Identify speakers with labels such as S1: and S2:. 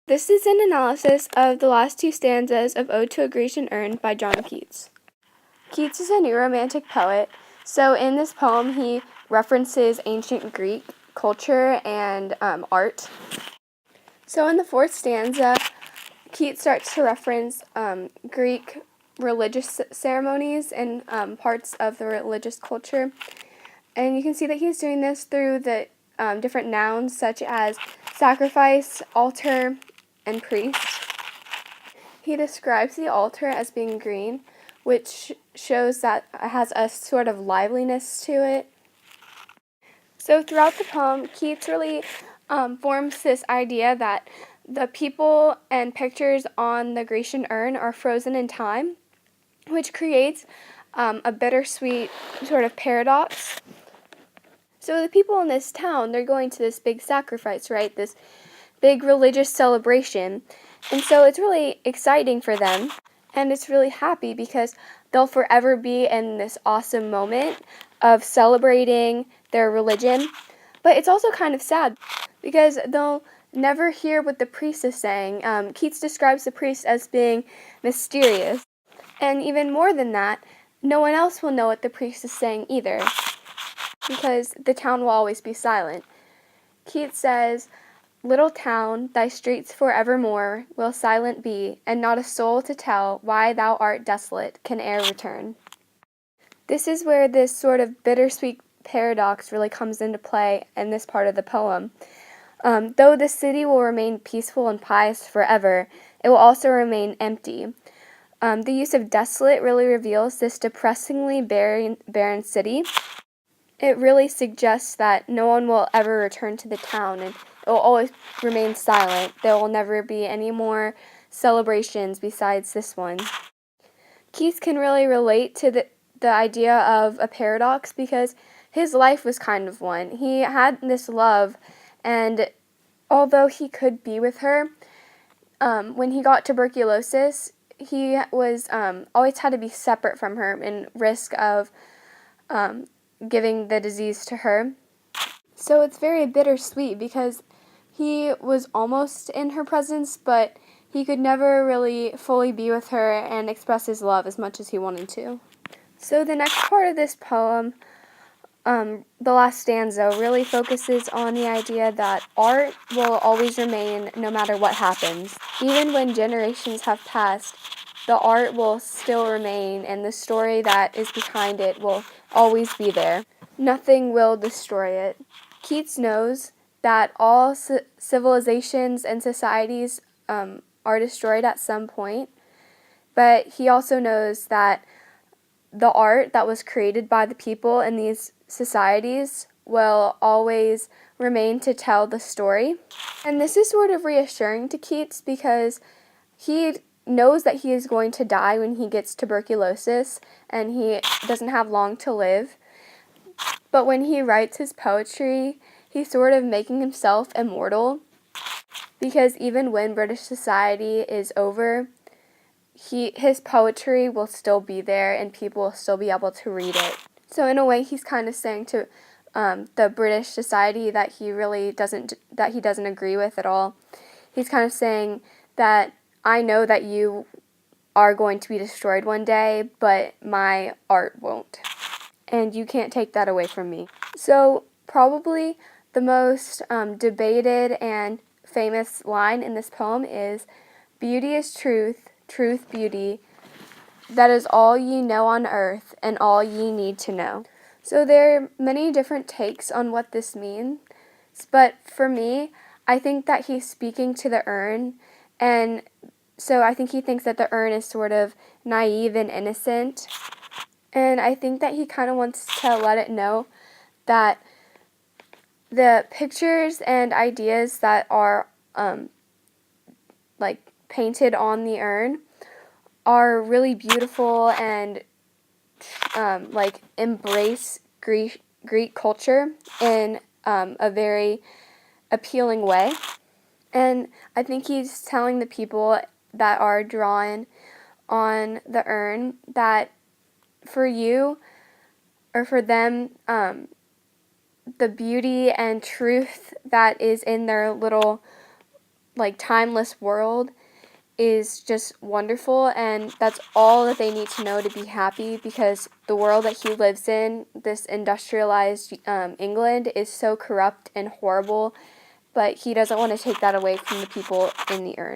S1: This is an analysis of the last two stanzas of Ode to a Grecian Urn by John Keats. Keats is a new romantic poet, so in this poem he references ancient Greek culture and art. So in the fourth stanza, Keats starts to reference Greek religious ceremonies and parts of the religious culture. And you can see that he's doing this through the different nouns such as sacrifice, altar, and priest. He describes the altar as being green, which shows that it has a sort of liveliness to it. So throughout the poem, Keats really forms this idea that the people and pictures on the Grecian urn are frozen in time, which creates a bittersweet sort of paradox. So the people in this town, they're going to this big sacrifice, right? This big religious celebration. And so it's really exciting for them, and it's really happy because they'll forever be in this awesome moment of celebrating their religion. But it's also kind of sad because they'll never hear what the priest is saying. Keats describes the priest as being mysterious. And even more than that, no one else will know what the priest is saying either, because the town will always be silent. Keats says, "Little town, thy streets forevermore will silent be, and not a soul to tell why thou art desolate can e'er return." This is where this sort of bittersweet paradox really comes into play in this part of the poem. Though the city will remain peaceful and pious forever, it will also remain empty. The use of desolate really reveals this depressingly barren city. It really suggests that no one will ever return to the town, and it will always remain silent. There will never be any more celebrations besides this one. Keats can really relate to the idea of a paradox because his life was kind of one. He had this love, and although he could be with her, when he got tuberculosis, he was always had to be separate from her and risk of giving the disease to her. So it's very bittersweet because he was almost in her presence, but he could never really fully be with her and express his love as much as he wanted to. So the next part of this poem, the last stanza, really focuses on the idea that art will always remain no matter what happens. Even when generations have passed, the art will still remain, and the story that is behind it will always be there. Nothing will destroy it. Keats knows that all civilizations and societies are destroyed at some point, but he also knows that the art that was created by the people in these societies will always remain to tell the story. And this is sort of reassuring to Keats because he knows that he is going to die when he gets tuberculosis and he doesn't have long to live. But when he writes his poetry, he's sort of making himself immortal because even when British society is over, his poetry will still be there and people will still be able to read it. So in a way, he's kind of saying to the British society that he doesn't agree with at all. He's kind of saying that I know that you are going to be destroyed one day, but my art won't. And you can't take that away from me. So probably the most debated and famous line in this poem is, "Beauty is truth, truth beauty, that is all ye know on earth, and all ye need to know." So there are many different takes on what this means, but for me, I think that he's speaking to the urn, and so I think he thinks that the urn is sort of naive and innocent, and I think that he kind of wants to let it know that the pictures and ideas that are painted on the urn are really beautiful and embrace Greek culture in a very appealing way. And I think he's telling the people that are drawn on the urn that for you or for them, the beauty and truth that is in their little timeless world is just wonderful, and that's all that they need to know to be happy, because the world that he lives in, this industrialized England, is so corrupt and horrible, but he doesn't want to take that away from the people in the urn.